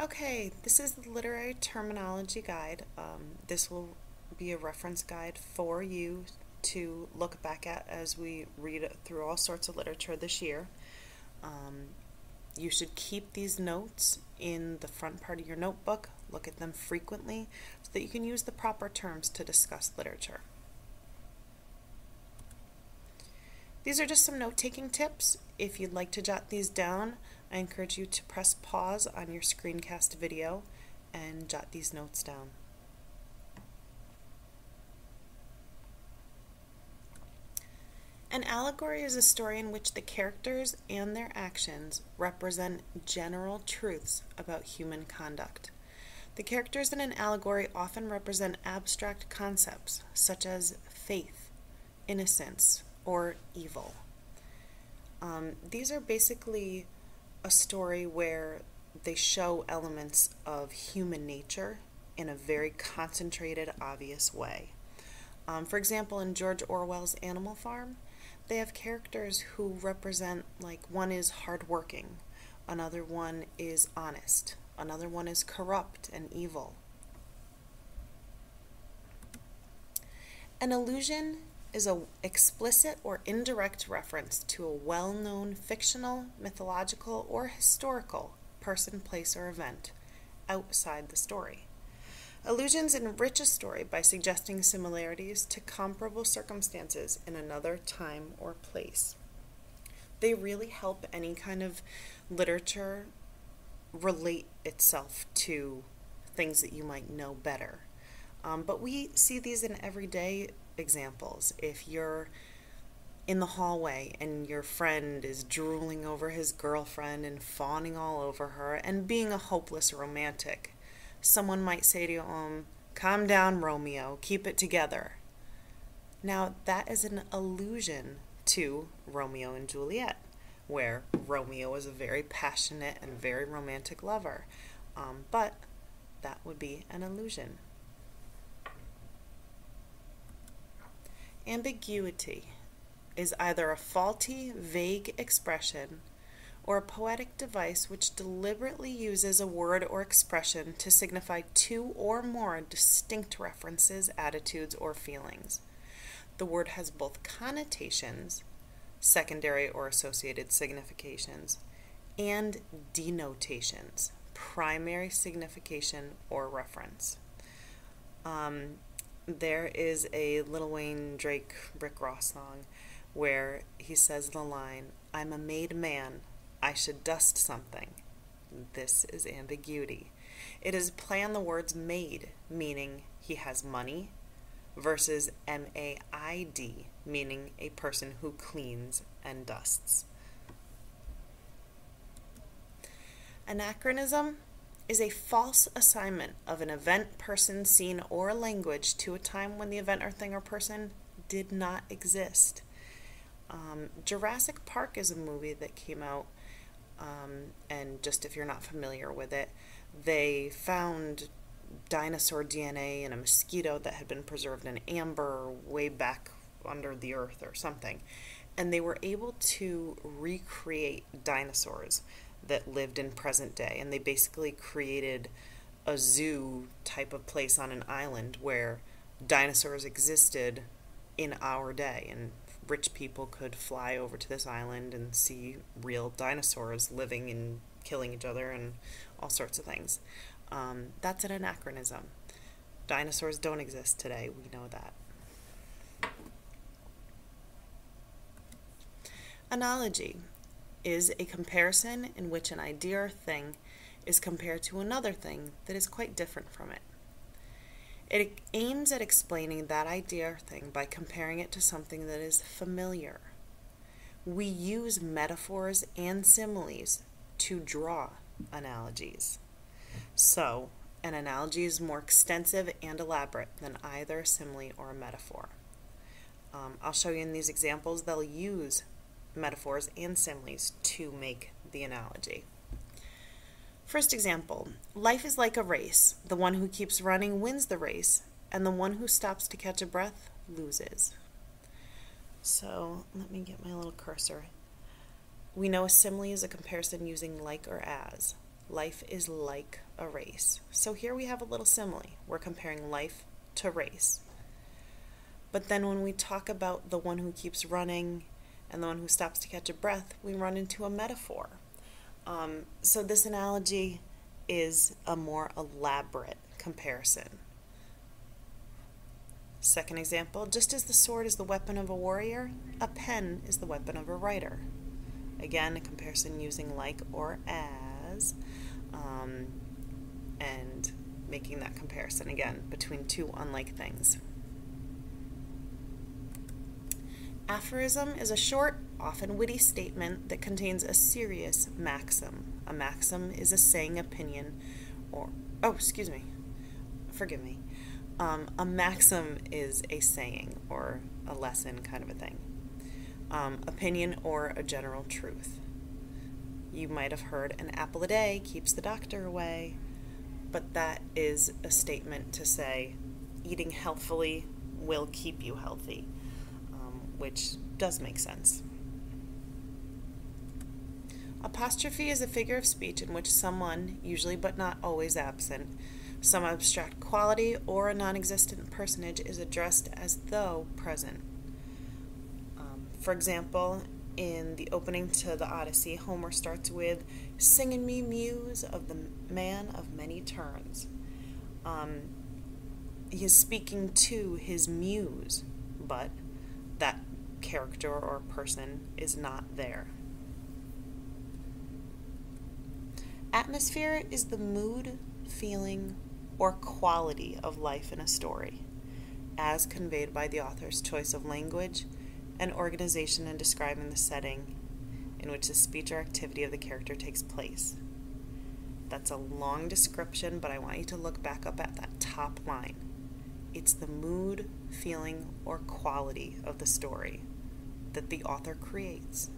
Okay, this is the Literary Terminology Guide. This will be a reference guide for you to look back at as we read through all sorts of literature this year. Um, you should keep these notes in the front part of your notebook, look at them frequently, so that you can use the proper terms to discuss literature. These are just some note-taking tips. If you'd like to jot these down, I encourage you to press pause on your screencast video and jot these notes down. An allegory is a story in which the characters and their actions represent general truths about human conduct. The characters in an allegory often represent abstract concepts such as faith, innocence, or evil. These are basically a story where they show elements of human nature in a very concentrated, obvious way. For example, in George Orwell's Animal Farm, they have characters who represent, like, one is hardworking, another one is honest, another one is corrupt and evil. An allusion is an explicit or indirect reference to a well-known fictional, mythological, or historical person, place, or event outside the story. Allusions enrich a story by suggesting similarities to comparable circumstances in another time or place. They really help any kind of literature relate itself to things that you might know better. But we see these in everyday examples. If you're in the hallway and your friend is drooling over his girlfriend and fawning all over her and being a hopeless romantic, someone might say to him, "Calm down, Romeo, keep it together." Now, that is an allusion to Romeo and Juliet, where Romeo is a very passionate and very romantic lover. But that would be an allusion. Ambiguity is either a faulty, vague expression or a poetic device which deliberately uses a word or expression to signify two or more distinct references, attitudes, or feelings. The word has both connotations, secondary or associated significations, and denotations, primary signification or reference. There is a Lil Wayne Drake Rick Ross song where he says the line, "I'm a made man, I should dust something." This is ambiguity. It is a play on the words made, meaning he has money, versus MAID, meaning a person who cleans and dusts. Anachronism is a false assignment of an event, person, scene, or language to a time when the event or thing or person did not exist. Jurassic Park is a movie that came out, and just if you're not familiar with it, they found dinosaur DNA in a mosquito that had been preserved in amber way back under the earth or something. And they were able to recreate dinosaurs that lived in present day. And they basically created a zoo type of place on an island where dinosaurs existed in our day. And rich people could fly over to this island and see real dinosaurs living and killing each other and all sorts of things. That's an anachronism. Dinosaurs don't exist today, we know that. Analogy is a comparison in which an idea or thing is compared to another thing that is quite different from it. It aims at explaining that idea or thing by comparing it to something that is familiar. We use metaphors and similes to draw analogies. So, an analogy is more extensive and elaborate than either a simile or a metaphor. I'll show you in these examples they'll use metaphors and similes to make the analogy. First example, life is like a race. The one who keeps running wins the race, and the one who stops to catch a breath loses. So, let me get my little cursor. We know a simile is a comparison using like or as. Life is like a race. So here we have a little simile. We're comparing life to race. But then when we talk about the one who keeps running and the one who stops to catch a breath, we run into a metaphor. So this analogy is a more elaborate comparison. Second example, just as the sword is the weapon of a warrior, a pen is the weapon of a writer. Again, a comparison using like or as, and making that comparison again between two unlike things. Aphorism is a short, often witty statement that contains a serious maxim. A maxim is a saying, opinion, or, forgive me. A maxim is a saying or a lesson kind of a thing. Opinion or a general truth. You might have heard an apple a day keeps the doctor away, but that is a statement to say eating healthfully will keep you healthy, which does make sense. Apostrophe is a figure of speech in which someone, usually but not always absent, some abstract quality or a non-existent personage is addressed as though present. For example, in the opening to the Odyssey, Homer starts with, "Sing in me, muse, of the man of many turns." He is speaking to his muse, but that character or person is not there. Atmosphere is the mood, feeling, or quality of life in a story, as conveyed by the author's choice of language and organization in describing the setting in which the speech or activity of the character takes place. That's a long description, but I want you to look back up at that top line. It's the mood, feeling, or quality of the story that the author creates.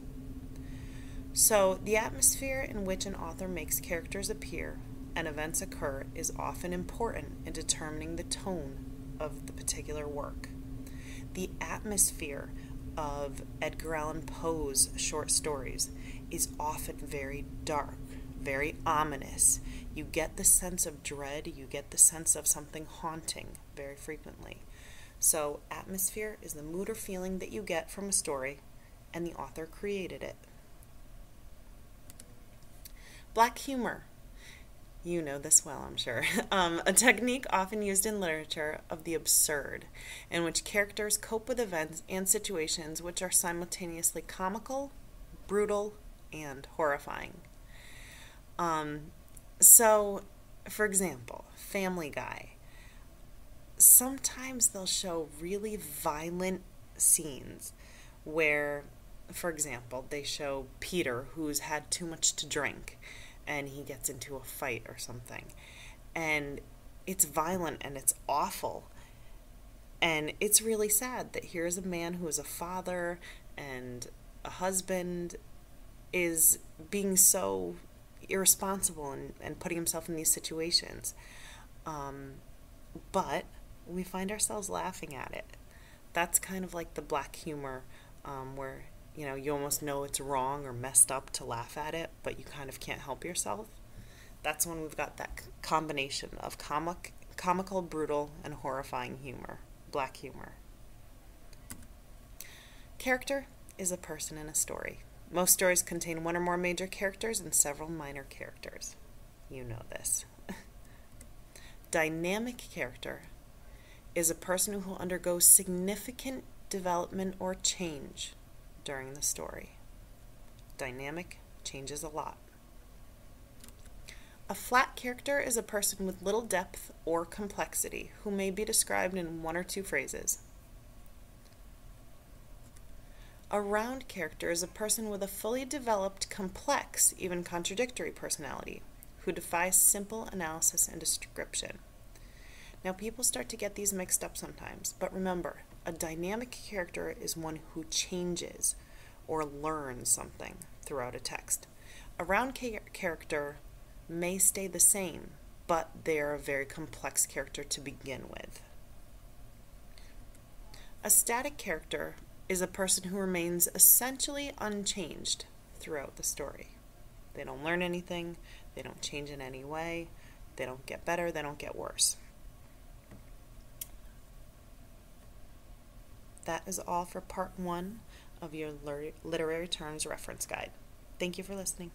So, the atmosphere in which an author makes characters appear and events occur is often important in determining the tone of the particular work. The atmosphere of Edgar Allan Poe's short stories is often very dark, very ominous. You get the sense of dread, you get the sense of something haunting very frequently. So, atmosphere is the mood or feeling that you get from a story, and the author created it. Black humor. You know this well, I'm sure. A technique often used in literature of the absurd, in which characters cope with events and situations which are simultaneously comical, brutal, and horrifying. So, for example, Family Guy. Sometimes they'll show really violent scenes where, for example, they show Peter who's had too much to drink and he gets into a fight or something. And it's violent and it's awful. And it's really sad that here's a man who is a father and a husband is being so irresponsible and putting himself in these situations. But we find ourselves laughing at it. That's kind of like the black humor where you almost know it's wrong or messed up to laugh at it, but you kind of can't help yourself. That's when we've got that combination of comical, brutal, and horrifying humor, black humor. Character is a person in a story. Most stories contain one or more major characters and several minor characters. You know this. Dynamic character is a person who undergoes significant development or change during the story. Dynamic changes a lot. A flat character is a person with little depth or complexity who may be described in one or two phrases. A round character is a person with a fully developed, complex, even contradictory personality who defies simple analysis and description. Now, people start to get these mixed up sometimes, but remember, a dynamic character is one who changes or learns something throughout a text. A round character may stay the same, but they're a very complex character to begin with. A static character is a person who remains essentially unchanged throughout the story. They don't learn anything, They don't change in any way. They don't get better. They don't get worse. That is all for part 1 of your literary terms reference guide. Thank you for listening.